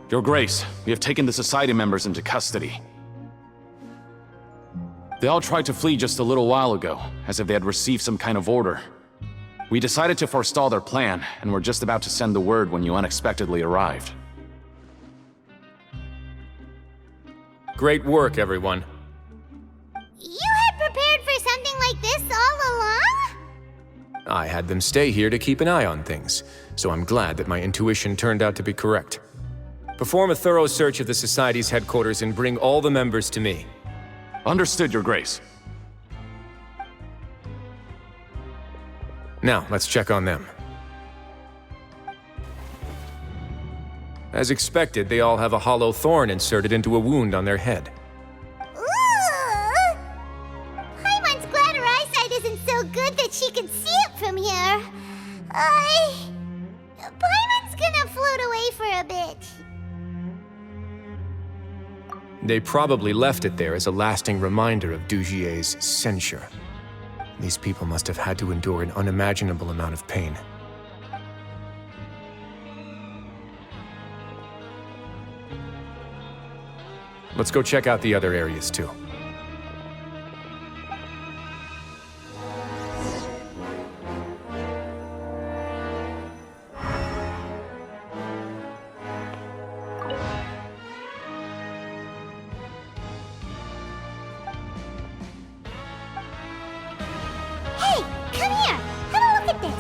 Your Grace, we have taken the Society members into custody. They all tried to flee just a little while ago, as if they had received some kind of order. We decided to forestall their plan, and were just about to send the word when you unexpectedly arrived. Great work, everyone. You had prepared for something like this all along? I had them stay here to keep an eye on things, so I'm glad that my intuition turned out to be correct. Perform a thorough search of the Society's headquarters and bring all the members to me. Understood, Your Grace. Now, let's check on them. As expected, they all have a hollow thorn inserted into a wound on their head. Ooh! Paimon's glad her eyesight isn't so good that she can see it from here. Paimon's gonna float away for a bit. They probably left it there as a lasting reminder of Dugier's censure. These people must have had to endure an unimaginable amount of pain. Let's go check out the other areas too. Hey, come here! Have a look at this!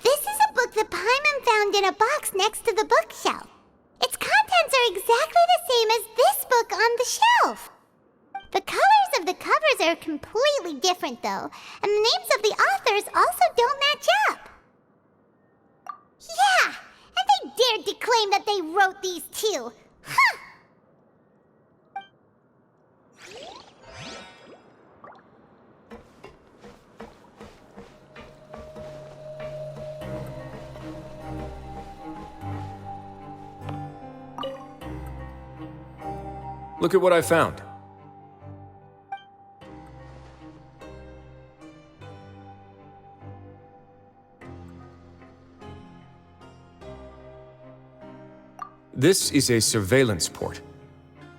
This is a book that Paimon found in a box next to the bookshelf. Its contents are exactly the same as this book on the shelf. The colors of the covers are completely different, though, and the names of the authors also don't match up. Yeah, and they dared to claim that they wrote these too. Huh! Look at what I found. This is a surveillance port.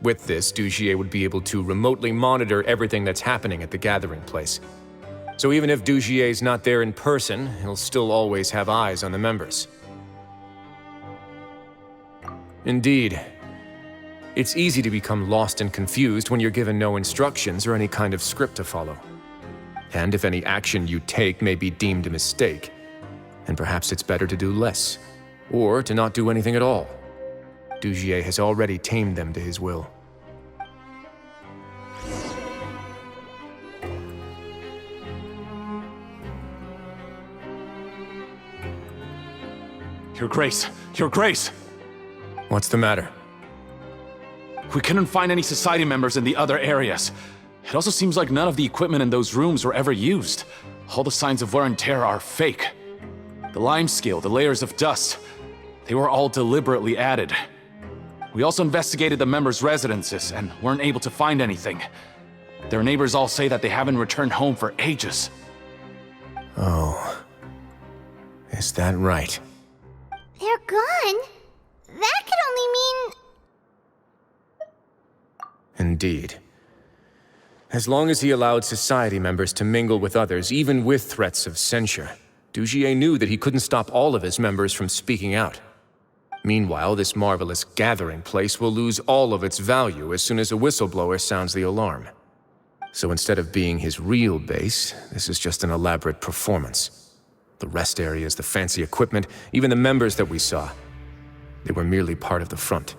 With this, Dugier would be able to remotely monitor everything that's happening at the gathering place. So even if Dugier's not there in person, he'll still always have eyes on the members. Indeed. It's easy to become lost and confused when you're given no instructions or any kind of script to follow. And if any action you take may be deemed a mistake, then perhaps it's better to do less, or to not do anything at all. Dugier has already tamed them to his will. Your Grace! Your Grace! What's the matter? We couldn't find any Society members in the other areas. It also seems like none of the equipment in those rooms were ever used. All the signs of wear and tear are fake. The lime scale, the layers of dust, they were all deliberately added. We also investigated the members' residences and weren't able to find anything. Their neighbors all say that they haven't returned home for ages. Oh. Is that right? They're gone? That could only mean... Indeed. As long as he allowed Society members to mingle with others, even with threats of censure, Dugier knew that he couldn't stop all of his members from speaking out. Meanwhile, this marvelous gathering place will lose all of its value as soon as a whistleblower sounds the alarm. So instead of being his real base, this is just an elaborate performance. The rest areas, the fancy equipment, even the members that we saw, they were merely part of the front.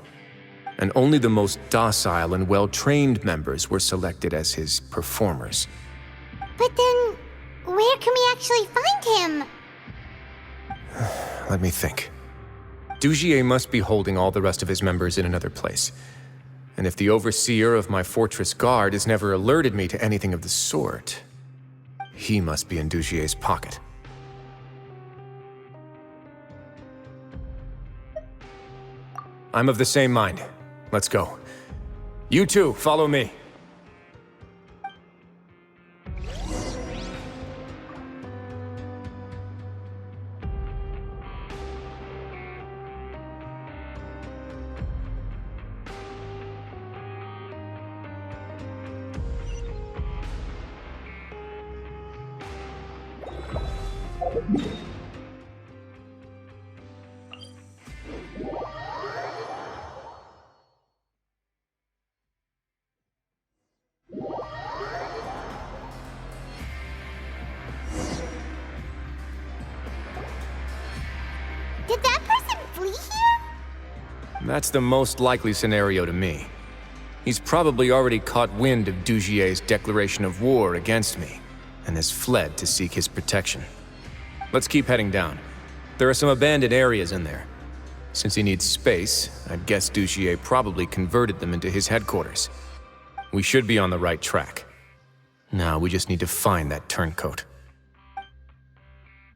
And only the most docile and well-trained members were selected as his performers. But then, where can we actually find him? Let me think. Dugier must be holding all the rest of his members in another place. And if the overseer of my fortress guard has never alerted me to anything of the sort, he must be in Dugier's pocket. I'm of the same mind. Let's go. You two, follow me. Did that person flee here? That's the most likely scenario to me. He's probably already caught wind of Dugier's declaration of war against me, and has fled to seek his protection. Let's keep heading down. There are some abandoned areas in there. Since he needs space, I'd guess Dugier probably converted them into his headquarters. We should be on the right track. Now we just need to find that turncoat.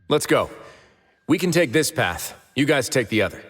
Let's go. We can take this path. You guys take the other.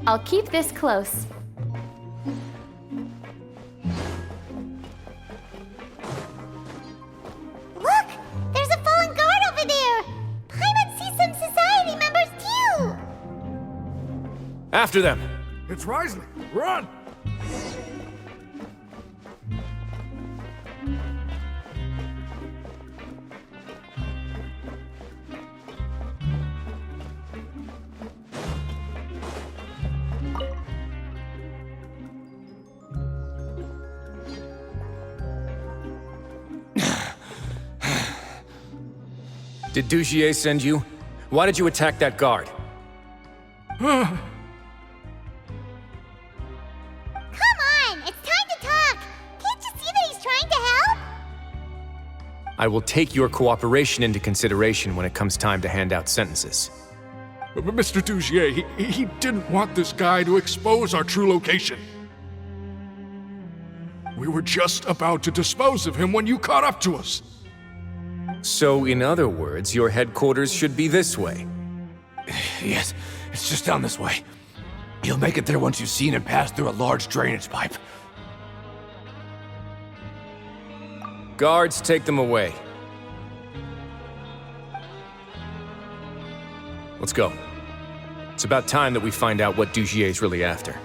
I'll keep this close. Look! There's a fallen guard over there! Paimon sees some society members too! After them! It's Risley! Run! Did Dugier send you? Why did you attack that guard? Come on! It's time to talk! Can't you see that he's trying to help? I will take your cooperation into consideration when it comes time to hand out sentences. But Mr. Dugier, he didn't want this guy to expose our true location. We were just about to dispose of him when you caught up to us. So, in other words, your headquarters should be this way. Yes, it's just down this way. You'll make it there once you've seen and passed through a large drainage pipe. Guards, take them away. Let's go. It's about time that we find out what Dugier's really after.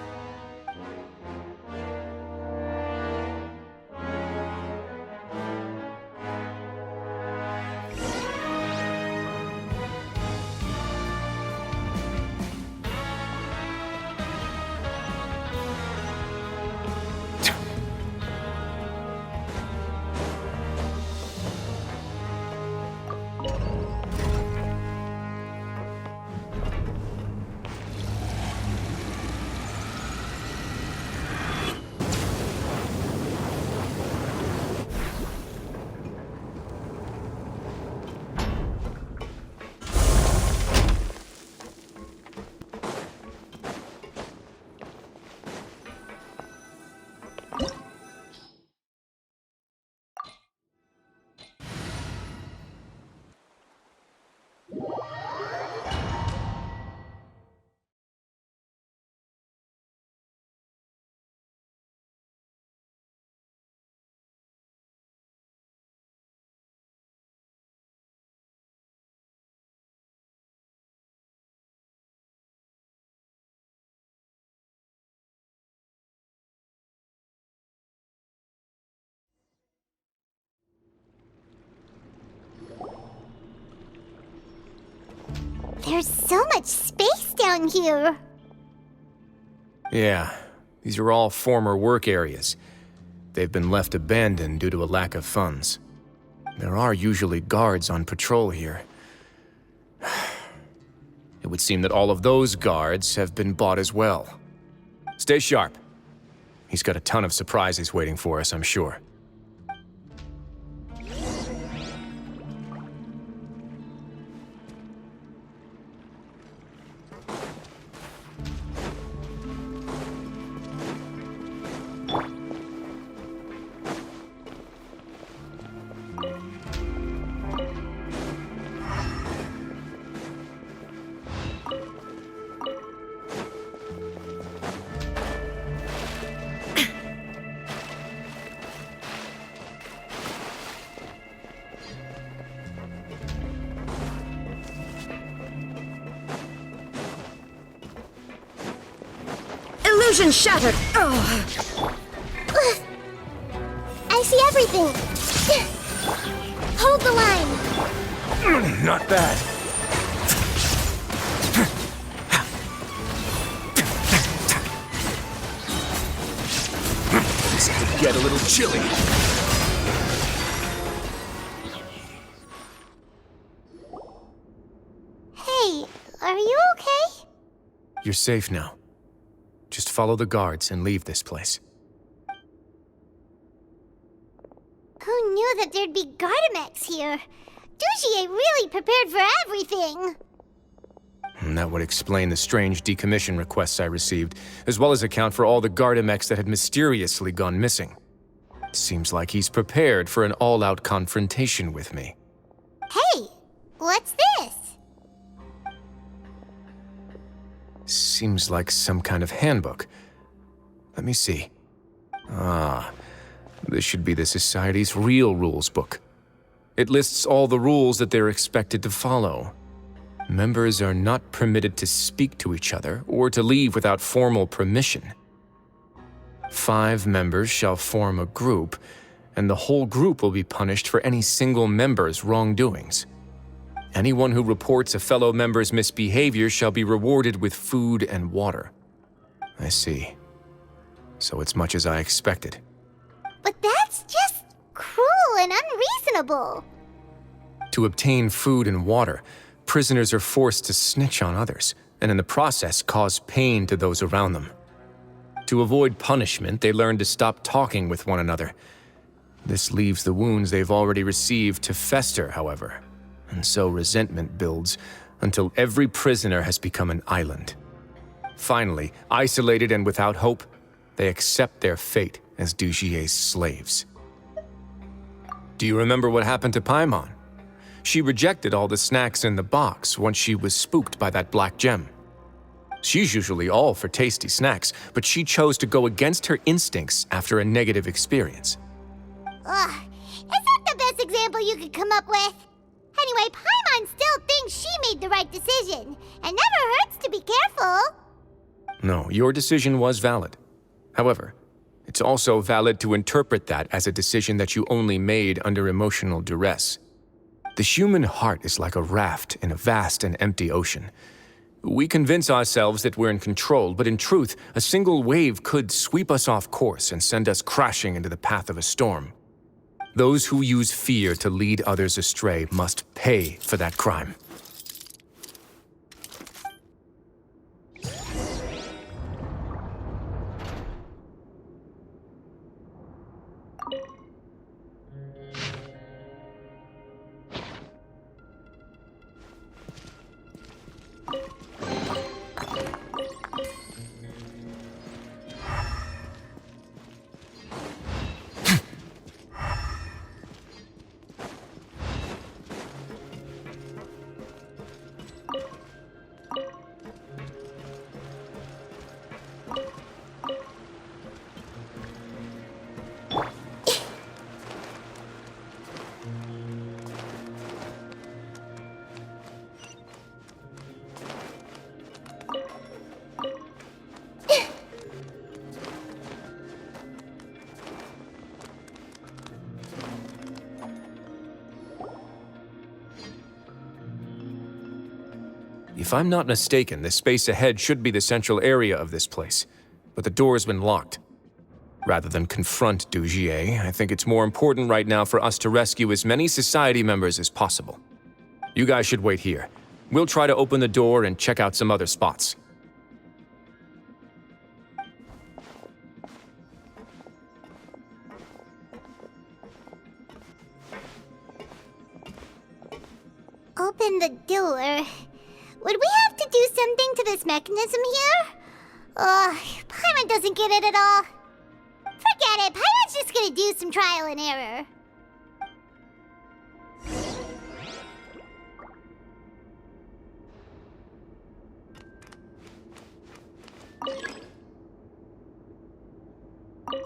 There's so much space down here. Yeah, these are all former work areas. They've been left abandoned due to a lack of funds. There are usually guards on patrol here. It would seem that all of those guards have been bought as well. Stay sharp. He's got a ton of surprises waiting for us, I'm sure. Illusion shattered! Oh. I see everything. Hold the line. Not bad. This could get a little chilly. Hey, are you okay? You're safe now. Just follow the guards and leave this place. Who knew that there'd be Gardamex here? Dugier really prepared for everything. And that would explain the strange decommission requests I received, as well as account for all the Gardamex that had mysteriously gone missing. It seems like he's prepared for an all-out confrontation with me. Hey, what's this? Seems like some kind of handbook. Let me see. Ah, this should be the Society's real rules book. It lists all the rules that they're expected to follow. Members are not permitted to speak to each other or to leave without formal permission. 5 members shall form a group, and the whole group will be punished for any single member's wrongdoings. Anyone who reports a fellow member's misbehavior shall be rewarded with food and water. I see. So it's much as I expected. But that's just cruel and unreasonable. To obtain food and water, prisoners are forced to snitch on others, and in the process cause pain to those around them. To avoid punishment, they learn to stop talking with one another. This leaves the wounds they've already received to fester, however. And so resentment builds until every prisoner has become an island. Finally, isolated and without hope, they accept their fate as Dugier's slaves. Do you remember what happened to Paimon? She rejected all the snacks in the box once she was spooked by that black gem. She's usually all for tasty snacks, but she chose to go against her instincts after a negative experience. Ugh, is that the best example you could come up with? Anyway, Paimon still thinks she made the right decision, and never hurts to be careful. No, your decision was valid. However, it's also valid to interpret that as a decision that you only made under emotional duress. The human heart is like a raft in a vast and empty ocean. We convince ourselves that we're in control, but in truth, a single wave could sweep us off course and send us crashing into the path of a storm. Those who use fear to lead others astray must pay for that crime. If I'm not mistaken, the space ahead should be the central area of this place, but the door's been locked. Rather than confront Dugier, I think it's more important right now for us to rescue as many Society members as possible. You guys should wait here. We'll try to open the door and check out some other spots. Open the door. Would we have to do something to this mechanism here? Paimon doesn't get it at all. Forget it, Paimon's just gonna do some trial and error.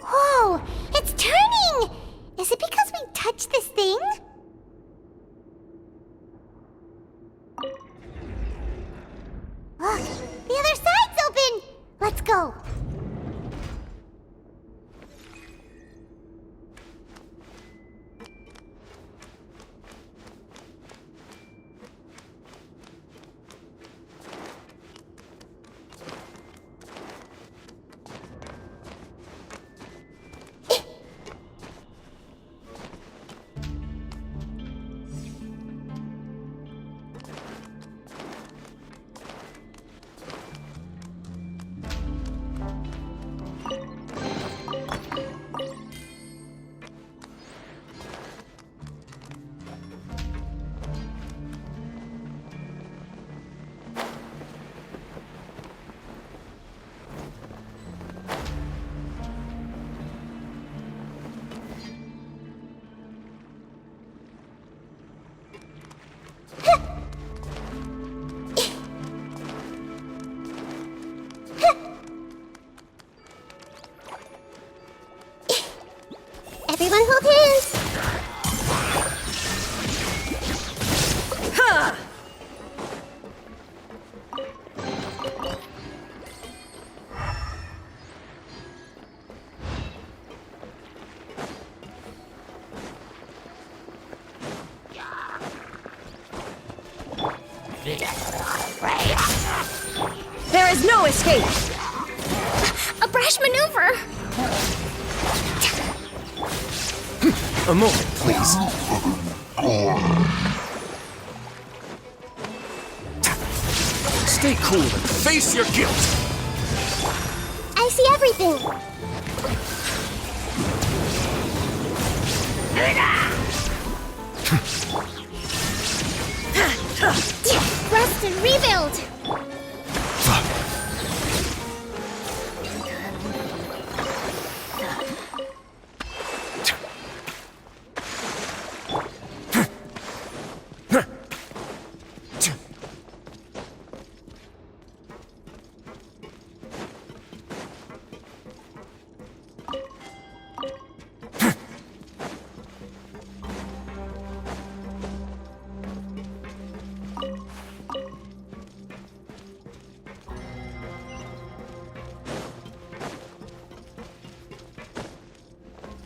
Whoa, it's turning! Is it because we touched this thing? Look, the other side's open! Let's go. Everyone hold hands. Ha! There is no escape! A brash maneuver. A moment, please. Stay cool and face your guilt! I see everything. Rest and rebuild.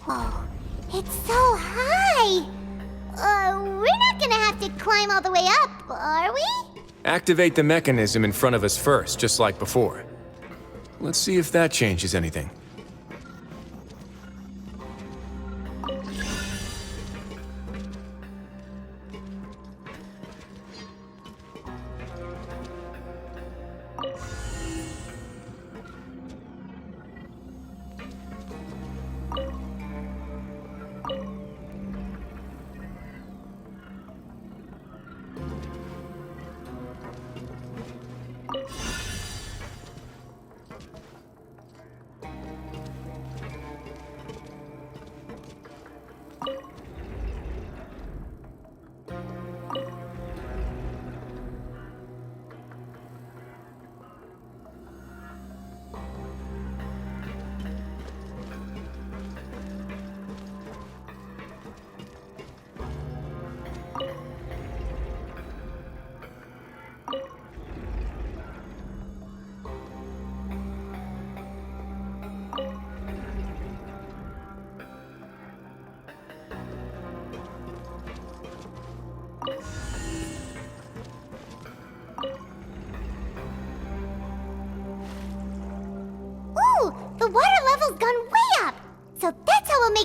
Oh, it's so high! We're not gonna have to climb all the way up, are we? Activate the mechanism in front of us first, just like before. Let's see if that changes anything.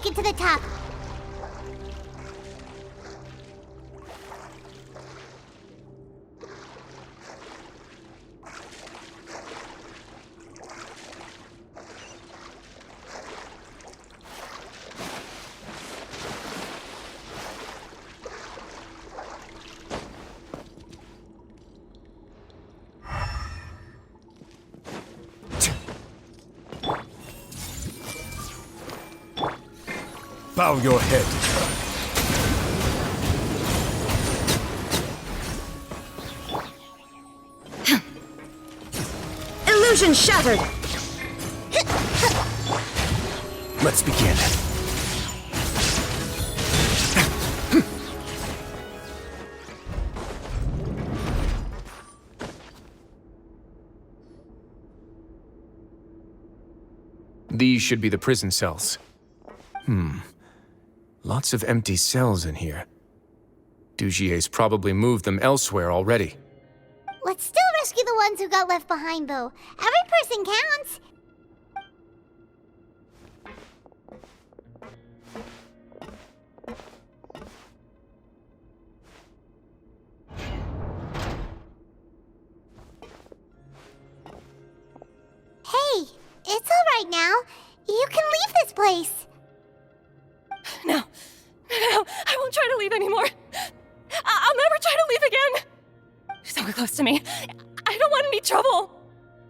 make it to the top. Bow your head. Illusion shattered! Let's begin. These should be the prison cells. Lots of empty cells in here. Dugier's probably moved them elsewhere already. Let's still rescue the ones who got left behind, though. Every person counts. Hey, it's all right now. You can leave this place. No, I won't try to leave anymore. I'll never try to leave again. Don't close to me. I don't want any trouble.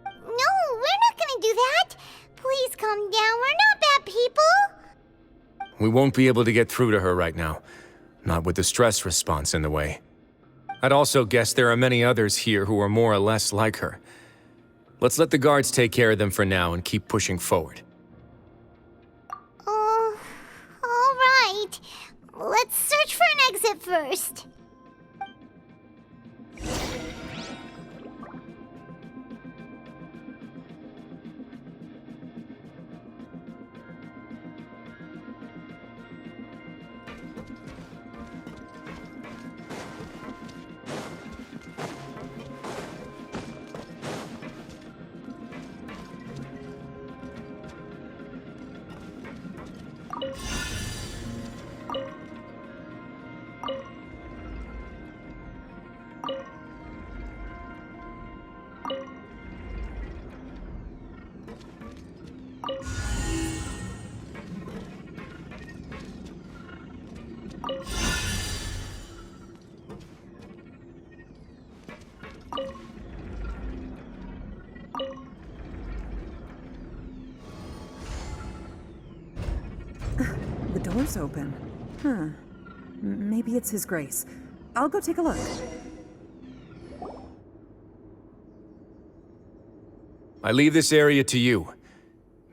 No, we're not gonna do that. Please calm down. We're not bad people. We won't be able to get through to her right now. Not with the stress response in the way. I'd also guess there are many others here who are more or less like her. Let's let the guards take care of them for now and keep pushing forward. All right. Let's search for an exit first. The door's open. Huh. Maybe it's His Grace. I'll go take a look. I leave this area to you.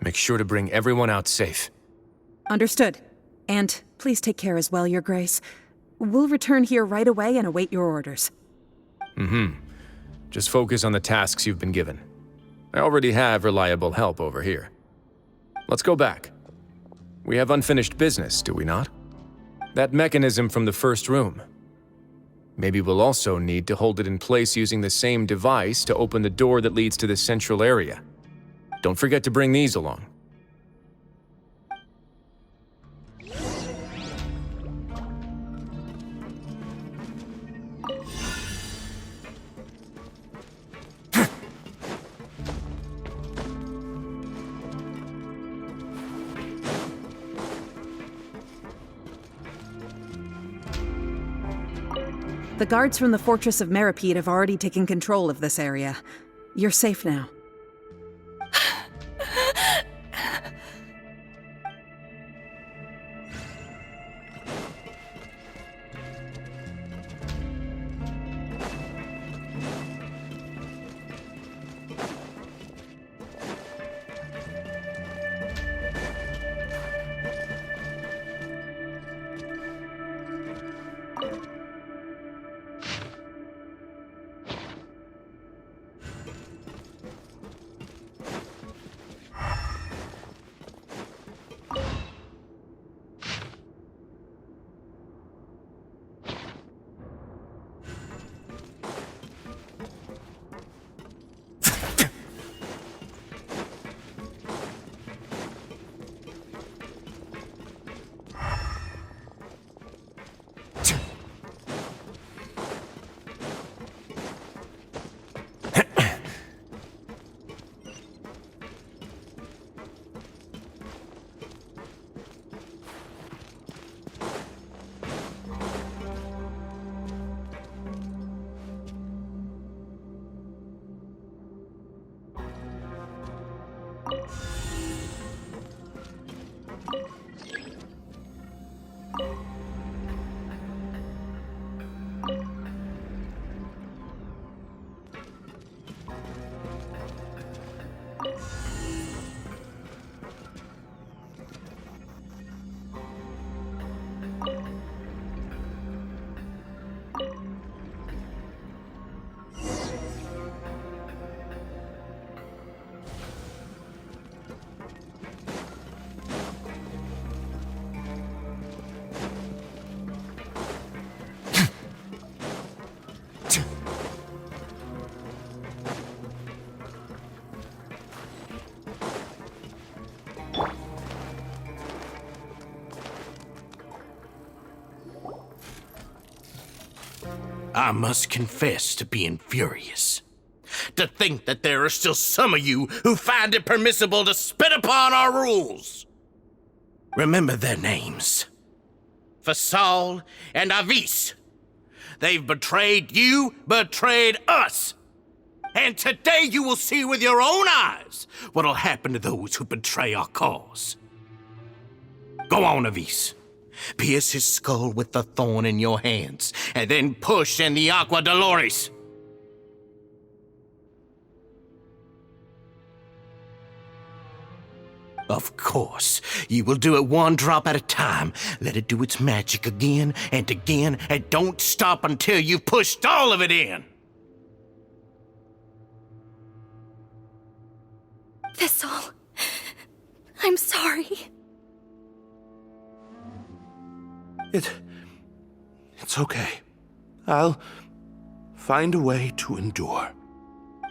Make sure to bring everyone out safe. Understood. And please take care as well, Your Grace. We'll return here right away and await your orders. Just focus on the tasks you've been given. I already have reliable help over here. Let's go back. We have unfinished business, do we not? That mechanism from the first room. Maybe we'll also need to hold it in place using the same device to open the door that leads to the central area. Don't forget to bring these along. The guards from the Fortress of Meripede have already taken control of this area. You're safe now. I must confess to being furious. To think that there are still some of you who find it permissible to spit upon our rules. Remember their names. Fasal and Avis. They've betrayed you, betrayed us. And today you will see with your own eyes what'll happen to those who betray our cause. Go on, Avis. Pierce his skull with the thorn in your hands, and then push in the Aqua Dolores. Of course, you will do it one drop at a time. Let it do its magic again, and don't stop until you've pushed all of it in. Thistle, I'm sorry. It's okay. I'll find a way to endure.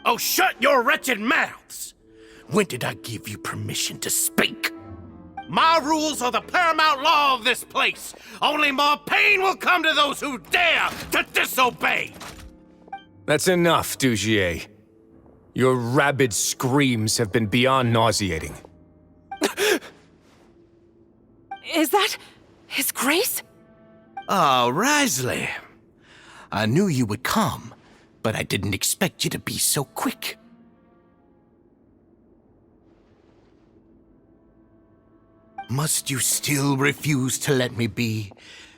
Oh, shut your wretched mouths! When did I give you permission to speak? My rules are the paramount law of this place. Only more pain will come to those who dare to disobey. That's enough, Dugier. Your rabid screams have been beyond nauseating. Is that His Grace? Oh, Risley. I knew you would come, but I didn't expect you to be so quick. Must you still refuse to let me be?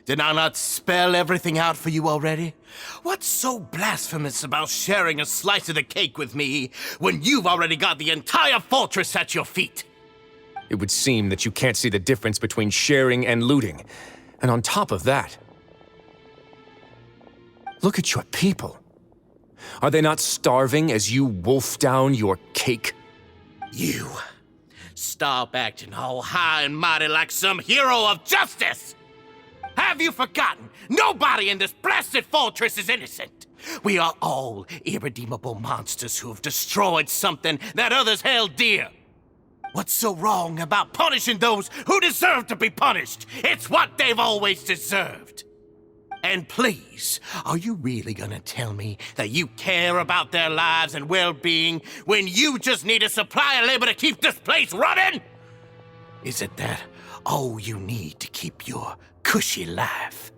Did I not spell everything out for you already? What's so blasphemous about sharing a slice of the cake with me when you've already got the entire fortress at your feet? It would seem that you can't see the difference between sharing and looting. And on top of that, look at your people. Are they not starving as you wolf down your cake? You. Stop acting all high and mighty like some hero of justice! Have you forgotten? Nobody in this blasted fortress is innocent. We are all irredeemable monsters who have destroyed something that others held dear. What's so wrong about punishing those who deserve to be punished? It's what they've always deserved. And please, are you really gonna tell me that you care about their lives and well-being when you just need a supply of labor to keep this place running? Isn't that all you need to keep your cushy life?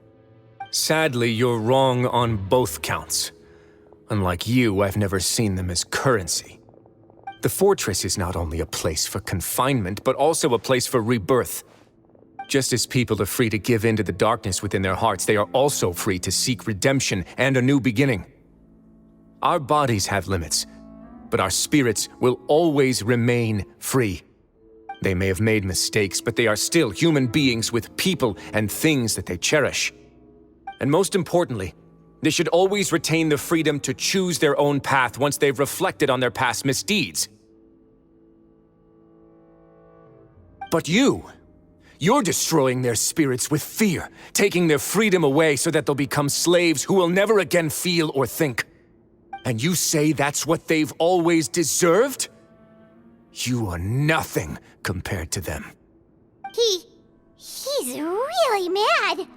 Sadly, you're wrong on both counts. Unlike you, I've never seen them as currency. The fortress is not only a place for confinement, but also a place for rebirth. Just as people are free to give in to the darkness within their hearts, they are also free to seek redemption and a new beginning. Our bodies have limits, but our spirits will always remain free. They may have made mistakes, but they are still human beings with people and things that they cherish. And most importantly, they should always retain the freedom to choose their own path once they've reflected on their past misdeeds. But you're destroying their spirits with fear, taking their freedom away so that they'll become slaves who will never again feel or think. And you say that's what they've always deserved? You are nothing compared to them. He's really mad.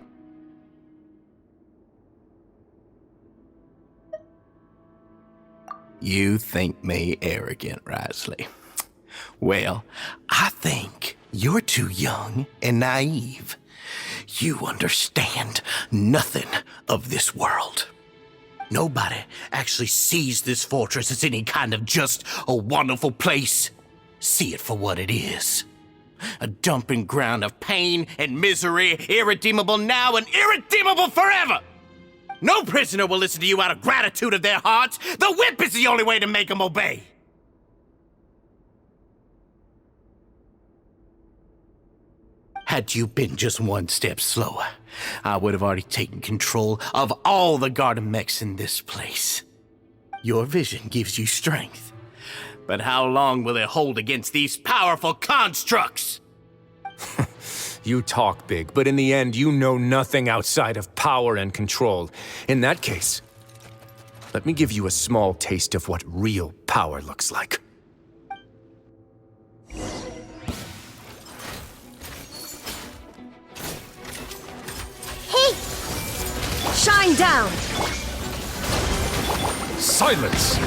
You think me arrogant, Risley. Well, I think you're too young and naive. You understand nothing of this world. Nobody actually sees this fortress as any kind of just a wonderful place. See it for what it is. A dumping ground of pain and misery, irredeemable now and irredeemable forever. No prisoner will listen to you out of gratitude of their hearts. The whip is the only way to make them obey. Had you been just one step slower, I would have already taken control of all the garden mechs in this place. Your vision gives you strength. But how long will it hold against these powerful constructs? You talk big, but in the end, you know nothing outside of power and control. In that case, let me give you a small taste of what real power looks like. Hey! Shine down! Silence!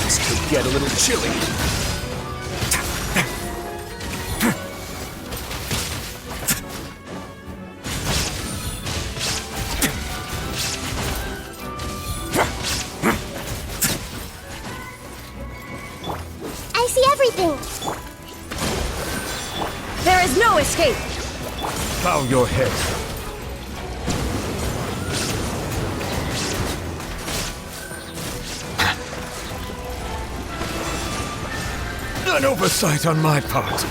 This could get a little chilly. I see everything. There is no escape! Bow your head. An oversight on my part.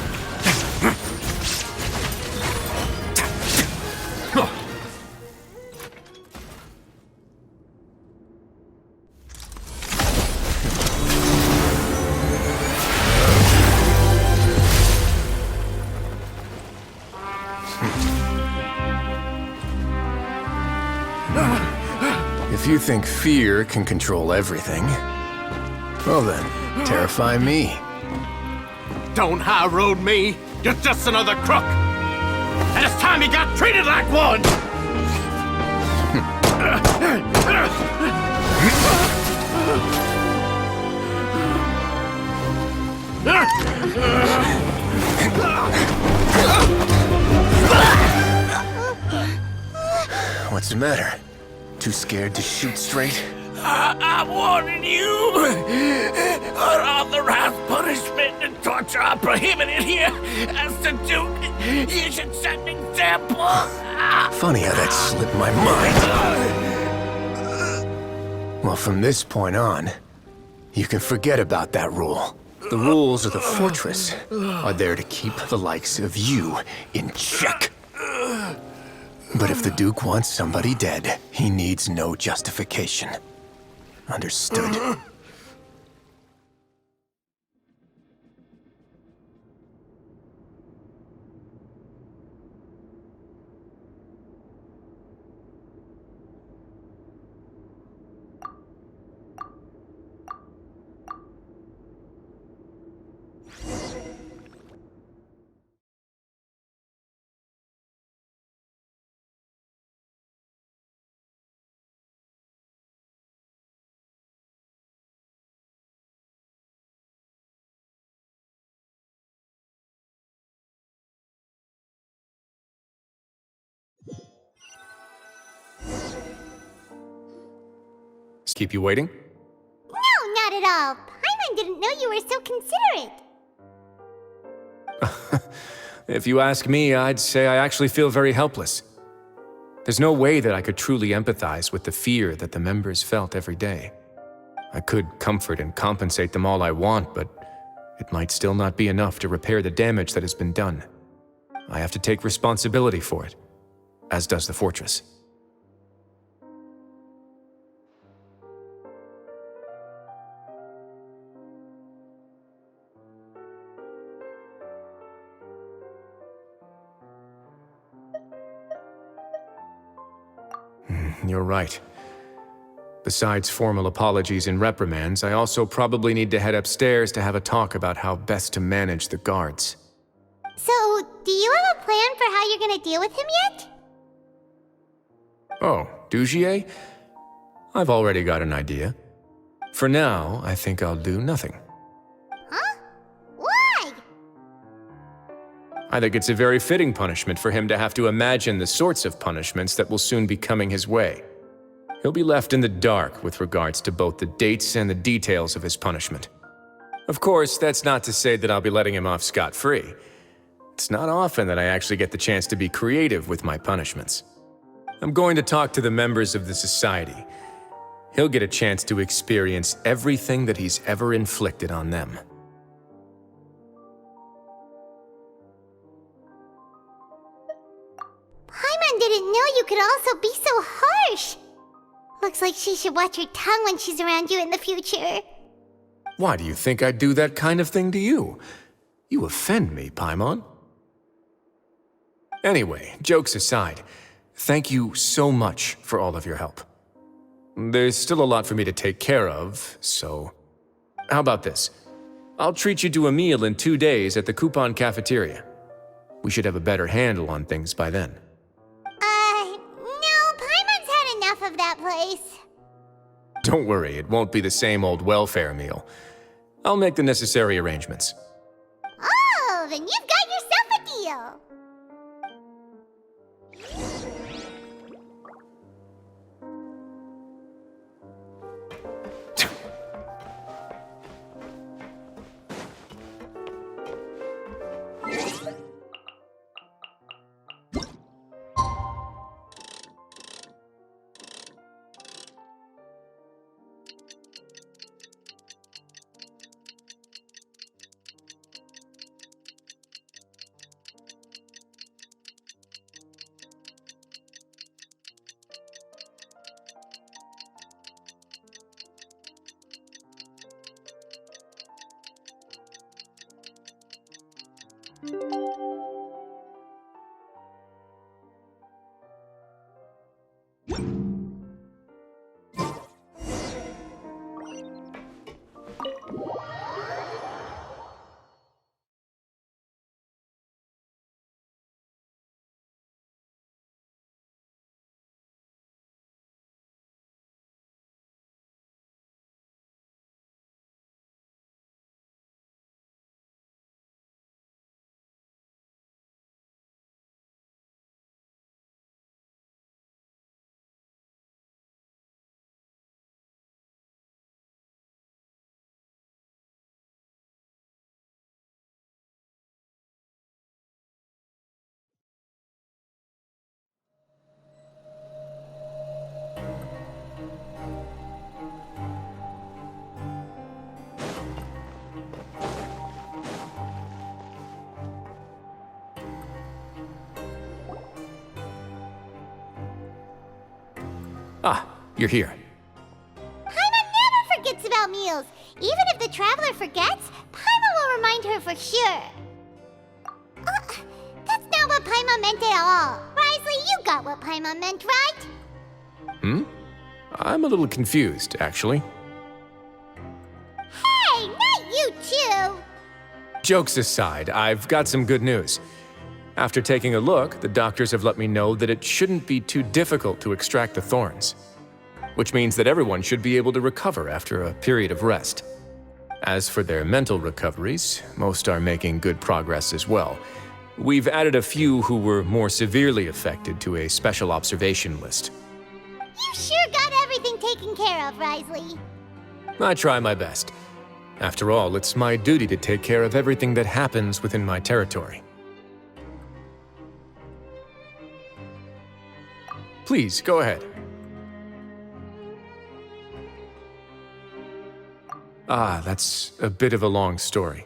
If you think fear can control everything, well then, terrify me. Don't high road me. You're just another crook. And it's time you got treated like one. What's the matter? Too scared to shoot straight? I'm warning you. Unauthorized punishment and torture are prohibited here. As the Duke, you should set an example. Funny how that slipped my mind. Well, from this point on, you can forget about that rule. The rules of the fortress are there to keep the likes of you in check. But if the Duke wants somebody dead, he needs no justification. Understood? Keep you waiting? No, not at all. Paimon didn't know you were so considerate. If you ask me, I'd say I actually feel very helpless. There's no way that I could truly empathize with the fear that the members felt every day. I could comfort and compensate them all I want, but it might still not be enough to repair the damage that has been done. I have to take responsibility for it, as does the fortress. You're right. Besides formal apologies and reprimands, I also probably need to head upstairs to have a talk about how best to manage the guards. So, do you have a plan for how you're gonna deal with him yet? Oh, Dugier? I've already got an idea. For now, I think I'll do nothing. Huh? Why? I think it's a very fitting punishment for him to have to imagine the sorts of punishments that will soon be coming his way. He'll be left in the dark with regards to both the dates and the details of his punishment. Of course, that's not to say that I'll be letting him off scot-free. It's not often that I actually get the chance to be creative with my punishments. I'm going to talk to the members of the society. He'll get a chance to experience everything that he's ever inflicted on them. Paimon didn't know you could also be so harsh. Looks like she should watch her tongue when she's around you in the future. Why do you think I'd do that kind of thing to you? You offend me, Paimon. Anyway, jokes aside, thank you so much for all of your help. There's still a lot for me to take care of, so... How about this? I'll treat you to a meal in 2 days at the Coupon Cafeteria. We should have a better handle on things by then. No, Paimon's had enough of that place. Don't worry, it won't be the same old welfare meal. I'll make the necessary arrangements. Oh, then you've got yourself a deal. Ah, you're here. Paimon never forgets about meals. Even if the traveler forgets, Paimon will remind her for sure. That's not what Paimon meant at all. Risley, you got what Paimon meant, right? I'm a little confused, actually. Hey, not you too. Jokes aside, I've got some good news. After taking a look, the doctors have let me know that it shouldn't be too difficult to extract the thorns, which means that everyone should be able to recover after a period of rest. As for their mental recoveries, most are making good progress as well. We've added a few who were more severely affected to a special observation list. You sure got everything taken care of, Risley. I try my best. After all, it's my duty to take care of everything that happens within my territory. Please, go ahead. That's a bit of a long story.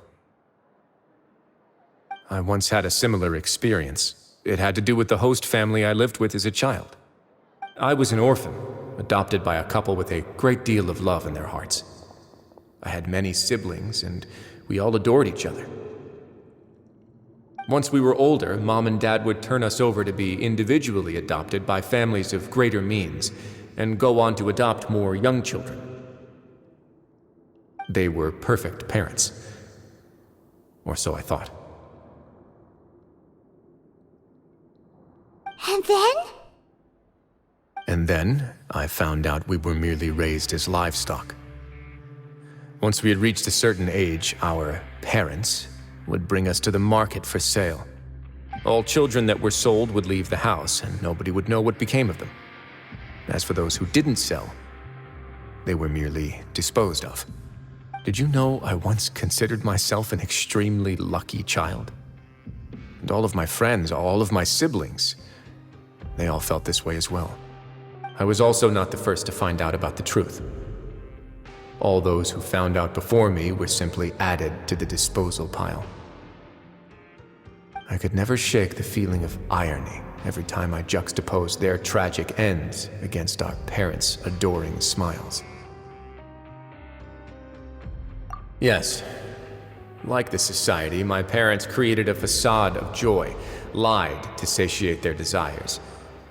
I once had a similar experience. It had to do with the host family I lived with as a child. I was an orphan, adopted by a couple with a great deal of love in their hearts. I had many siblings, and we all adored each other. Once we were older, Mom and Dad would turn us over to be individually adopted by families of greater means, and go on to adopt more young children. They were perfect parents. Or so I thought. And then? And then, I found out we were merely raised as livestock. Once we had reached a certain age, our parents would bring us to the market for sale. All children that were sold would leave the house, and nobody would know what became of them. As for those who didn't sell, they were merely disposed of. Did you know I once considered myself an extremely lucky child? And all of my friends, all of my siblings, they all felt this way as well. I was also not the first to find out about the truth. All those who found out before me were simply added to the disposal pile. I could never shake the feeling of irony every time I juxtaposed their tragic ends against our parents' adoring smiles. Yes, like the society, my parents created a facade of joy, lied to satiate their desires,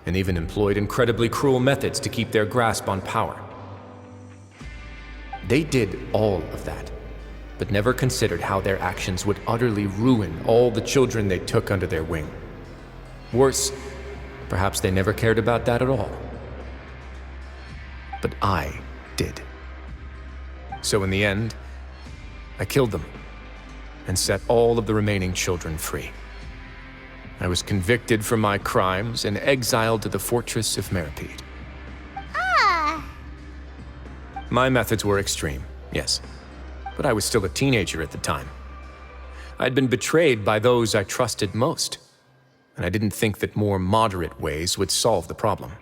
and even employed incredibly cruel methods to keep their grasp on power. They did all of that, but never considered how their actions would utterly ruin all the children they took under their wing. Worse, perhaps they never cared about that at all. But I did. So in the end, I killed them and set all of the remaining children free. I was convicted for my crimes and exiled to the fortress of Meripede. Ah. My methods were extreme, yes, but I was still a teenager at the time. I'd been betrayed by those I trusted most, and I didn't think that more moderate ways would solve the problem.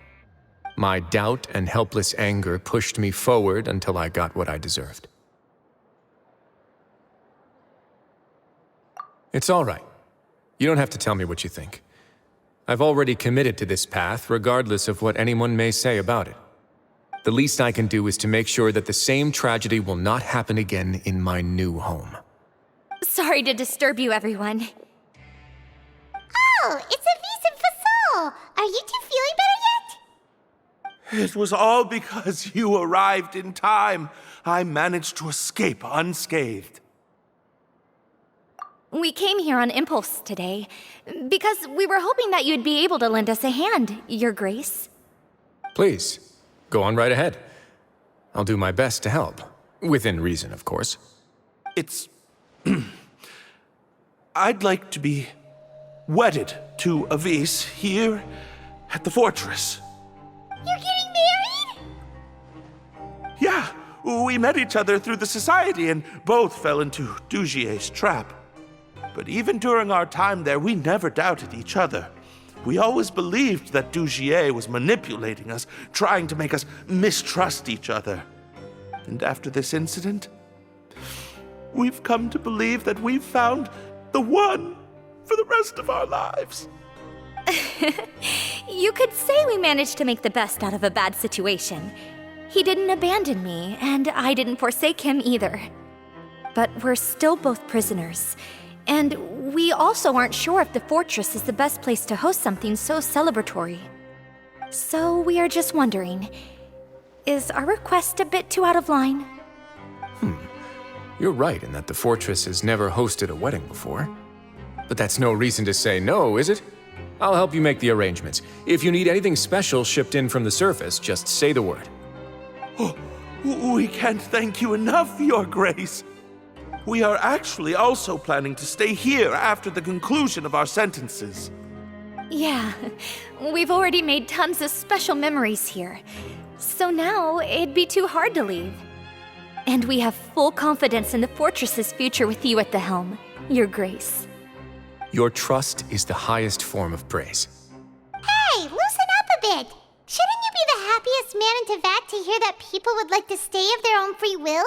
My doubt and helpless anger pushed me forward until I got what I deserved. It's all right. You don't have to tell me what you think. I've already committed to this path, regardless of what anyone may say about it. The least I can do is to make sure that the same tragedy will not happen again in my new home. Sorry to disturb you, everyone. Oh, it's Avis and Fasol. Are you two feeling better yet? It was all because you arrived in time. I managed to escape unscathed. We came here on impulse today, because we were hoping that you'd be able to lend us a hand, Your Grace. Please, go on right ahead. I'll do my best to help. Within reason, of course. It's... I'd like to be wedded to Avis here at the fortress. You're getting married? Yeah, we met each other through the society and both fell into Dugier's trap. But even during our time there, we never doubted each other. We always believed that Dugier was manipulating us, trying to make us mistrust each other. And after this incident, we've come to believe that we've found the one for the rest of our lives. You could say we managed to make the best out of a bad situation. He didn't abandon me, and I didn't forsake him either. But we're still both prisoners. And we also aren't sure if the fortress is the best place to host something so celebratory. So we are just wondering, is our request a bit too out of line? You're right in that the fortress has never hosted a wedding before. But that's no reason to say no, is it? I'll help you make the arrangements. If you need anything special shipped in from the surface, just say the word. Oh, we can't thank you enough, Your Grace. We are actually also planning to stay here after the conclusion of our sentences. Yeah, we've already made tons of special memories here. So now it'd be too hard to leave. And we have full confidence in the fortress's future with you at the helm, Your Grace. Your trust is the highest form of praise. Hey, loosen up a bit. Shouldn't you be the happiest man in Teyvat to hear that people would like to stay of their own free will?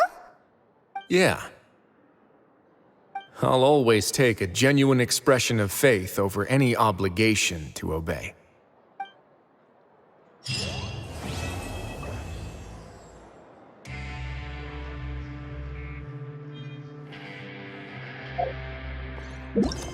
Yeah. I'll always take a genuine expression of faith over any obligation to obey. What?